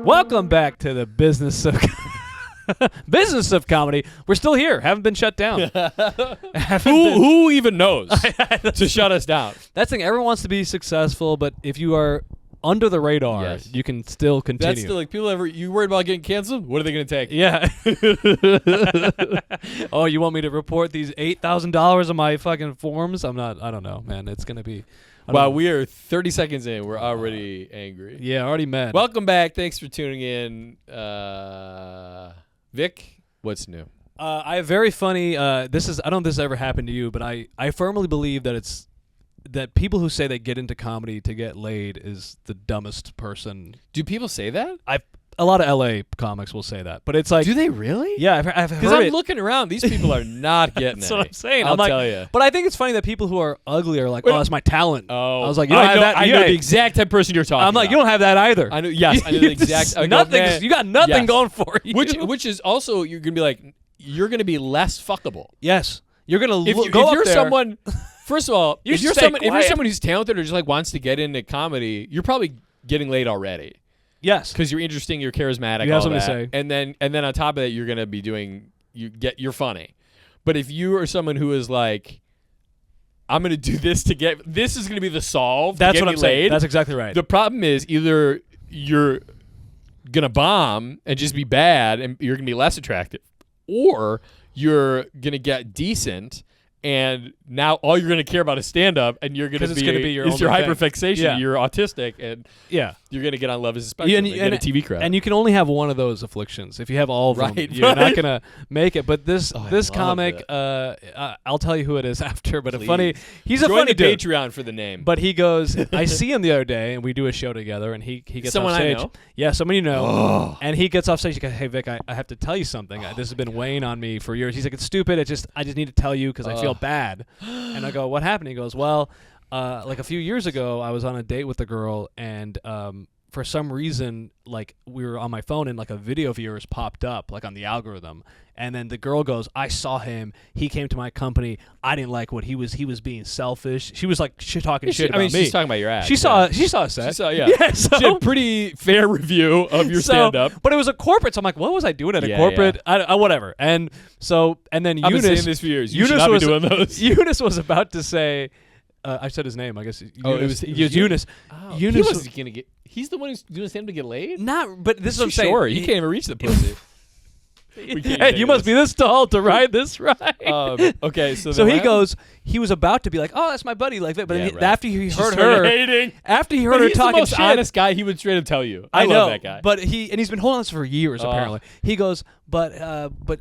Welcome back to the business of business of comedy. We're still here. Haven't been shut down. Who even knows to shut us down? That's the thing. Everyone wants to be successful, but if you are under the radar, Yes. you can still continue. That's still like you worried about getting canceled? What are they going to take? Yeah. Oh, you want me to report these $8,000 on my fucking forms? I don't know, man. It's going to be. Wow, we are 30 seconds in. We're already angry. Yeah, already mad. Welcome back. Thanks for tuning in. Vic, what's new? I have very funny. I don't know if this ever happened to you, but I firmly believe that people who say they get into comedy to get laid is the dumbest person. Do people say that? A lot of LA comics will say that, but it's like, Do they really? yeah, I've heard Because I'm it. looking around. These people are not getting That's it. what I'm saying. I'll I'm like, tell you. But I think it's funny that people who are ugly are like, Wait, oh, that's my talent. Oh, I was like, you don't have that. I know the exact type of person you're talking I'm like, about. you don't have that either. I know. Yes, I know the exact. I go, nothing. man, You got nothing yes. going for you. Which is also you're gonna be like you're gonna be less fuckable. yes, you're gonna If, go if up you're there. someone, first of all, You if you're stay quiet. someone who's talented or just like wants to get into comedy, you're probably getting laid already Yes, because you're interesting, you're charismatic, You have all something to that. say. And then on top of that, you're gonna be you're funny. But if you are someone who is like, I'm gonna do this this is gonna be the solve. to that's get what me I'm saying. laid. That's exactly right. The problem is either you're gonna bomb and just be bad and you're gonna be less attractive, or you're gonna get decent and now all you're gonna care about is stand up and you're gonna 'Cause it's gonna be your it's your only thing. hyperfixation. Yeah. You're autistic and yeah. you're gonna get on Love Is a Spectrum and get a TV crowd. And you can only have one of those afflictions. If you have all of them, Right, you're right. not gonna make it. But this I this love comic, I'll tell you who it is after. But Please. he's a Join funny the dude. Patreon for the name. But he goes, I see him the other day, and we do a show together, and he gets Someone off I stage. know? Yeah, someone you know. And he gets off stage. He goes, hey, Vic, I have to tell you something. This has been weighing on me for years. He's like, it's stupid. I just need to tell you because I feel bad. And I go, what happened? He goes, well, like a few years ago, I was on a date with a girl, and for some reason, like we were on my phone, and like a video of yours popped up, like on the algorithm. And then the girl goes, I saw him. He came to my company. I didn't like what he was. He was being selfish. She was like talking shit about me. she's talking about your act. She saw a set. She saw, yeah. Yeah, so, She had a pretty fair review of your stand-up. But it was a corporate, so I'm like, what was I doing at a Yeah, corporate? Whatever. And then I've been saying Eunice, this for years. You should not be doing those. Eunice was about to say, I said his name, I guess. Oh, Eunice. it was Eunice. Oh, Eunice. he wasn't gonna get. He's the one who's doing stand-up to get laid. Not, but this is what I'm Too saying. short. He can't even reach the pussy. We can't Hey, do you must this. be this tall to ride this ride. Okay, so So then he what goes. He was about to be like, "Oh, that's my buddy," like that. But Yeah, then right. after he Just heard started her, hating. after he But heard her he's talking the most shit, honest guy. He would straight up tell you. I know love that guy. But he's been holding on to this for years. Apparently, he goes, but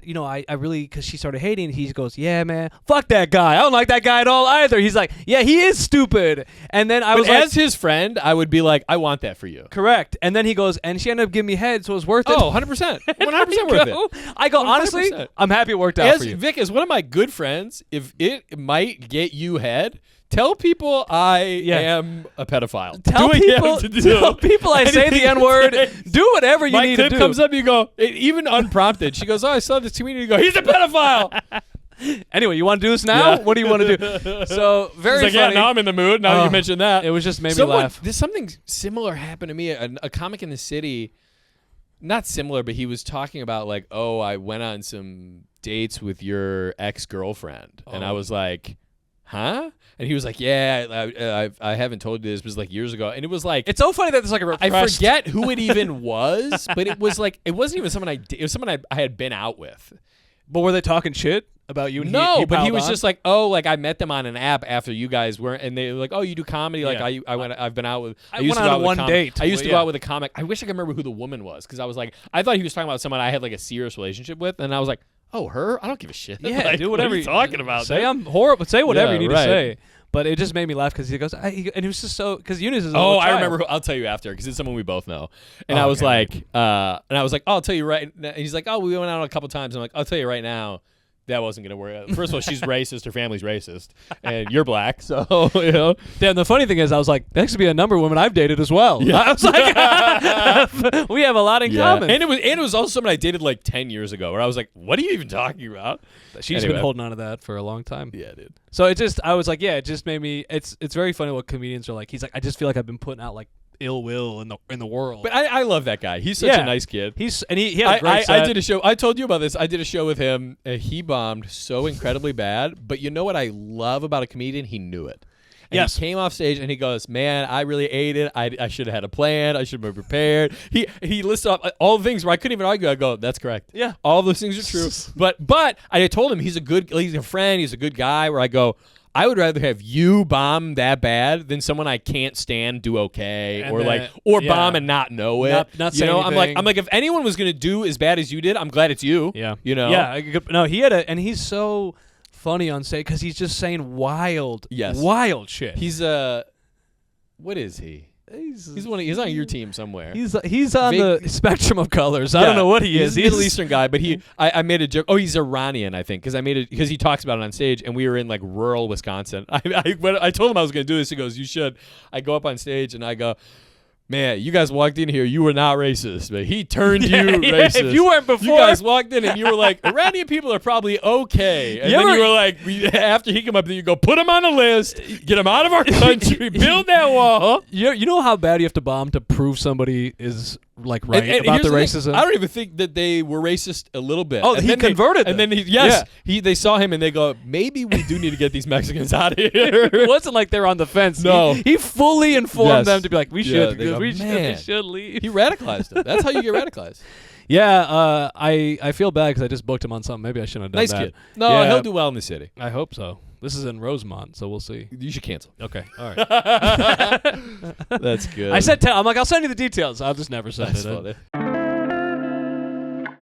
you know, I really, because she started hating. He goes, yeah, man, fuck that guy. I don't like that guy at all either. He's like, yeah, he is stupid. And then I But was like, as his friend, I would be like, I want that for you. correct. And then he goes, and she ended up giving me head, so it was worth it. Oh, 100%. 100% worth it. I go, honestly, 100%. I'm happy it worked out As for you. Vic, as one of my good friends, if it might get you head, tell people I am a pedophile. Tell Do what you have to do. people I say the Anything N-word. you say. Do whatever you My need to clip do. comes up, you go, even unprompted. She goes, oh, I saw this comedian. You go, he's a pedophile. Anyway, you want to do this now? Yeah. What do you want to do? So very She's like, funny. yeah, now I'm in the mood. Now that Oh, you mentioned that. It was just made me laugh. There's something similar happened to me. A comic in the city, not similar, but he was talking about like, oh, I went on some dates with your ex-girlfriend. And I was like, huh? And he was like, yeah, I haven't told you this, but it was like years ago. And it was like, It's so funny that there's like a repressed. I forget who it even was, but it was like, it wasn't even someone it was someone I had been out with. But were they talking shit about you? And No, he but he piled was on? just like, oh, like I met them on an app after you guys weren't, and they were like, oh, you do comedy? Like Yeah. I've been out with. I used went to go on out with one date. I used to go Yeah. out with a comic. I wish I could remember who the woman was because I was like, I thought he was talking about someone I had like a serious relationship with, and I was like, oh, her? I don't give a shit. Yeah, Like, do whatever what are you talking about. Say dude? I'm horrible. Say whatever Yeah, you need right. to say. But it just made me laugh because he goes, and he was just so because Eunice is. Oh, I remember. I'll tell you after because it's someone we both know. And I was like, oh, I'll tell you right. And he's like, oh, we went out a couple times. I'm like, I'll tell you right now. That wasn't going to work. First of all, she's racist. Her family's racist. And you're black. So, you know. Damn, the funny thing is, I was like, that could be a number of women I've dated as well. Yeah. I was like, we have a lot in common. And it was also someone I dated like 10 years ago where I was like, what are you even talking about? She's Anyway. been holding on to that for a long time. Yeah, dude. So I was like, yeah, it just made me, it's very funny what comedians are like. He's like, I just feel like I've been putting out like ill will in the world. But I love that guy. He's such a nice kid. He had a great set. I did a show. I told you about this. I did a show with him. He bombed so incredibly bad. But you know what I love about a comedian? He knew it. And he came off stage and he goes, "Man, I really ate it. I should have had a plan. I should have been prepared." He lists off all the things where I couldn't even argue. I go, "That's correct. Yeah, all of those things are true." But I told him he's a friend. He's a good guy. Where I go, I would rather have you bomb that bad than someone I can't stand do okay, and or bomb and not know it. Not you know, anything. I'm like, if anyone was gonna do as bad as you did, I'm glad it's you. Yeah, you know. Yeah, no, he had and he's so funny on stage because he's just saying wild shit. He's what is he? He's on your team somewhere. He's on the spectrum of colors. I don't know what he is. He's a Middle Eastern guy, but I made a joke. Oh, he's Iranian, I think, because he talks about it on stage, and we were in like rural Wisconsin. I told him I was going to do this. He goes, "You should." I go up on stage and I go, "Man, you guys walked in here. You were not racist, but he turned you racist. If you weren't before, you guys walked in and you were like, Iranian people are probably okay. And then you were like, after he came up there, you go, put him on a list, get him out of our country, build that wall. You know how bad you have to bomb to prove somebody is like right and about the racism? I don't even think that they were racist a little bit. Oh, he converted them. And then they saw him and they go, maybe we do need to get these Mexicans out of here. It wasn't like they're on the fence. No. He fully informed them to be like, we should leave. He radicalized them. That's how you get radicalized. Yeah, I feel bad because I just booked him on something. Maybe I shouldn't have done nice that. Kid. No, he'll do well in the city. I hope so. This is in Rosemont, so we'll see. You should cancel. Okay, all right. That's good. I said, I'm like, I'll send you the details. I'll just never send That's it. funny.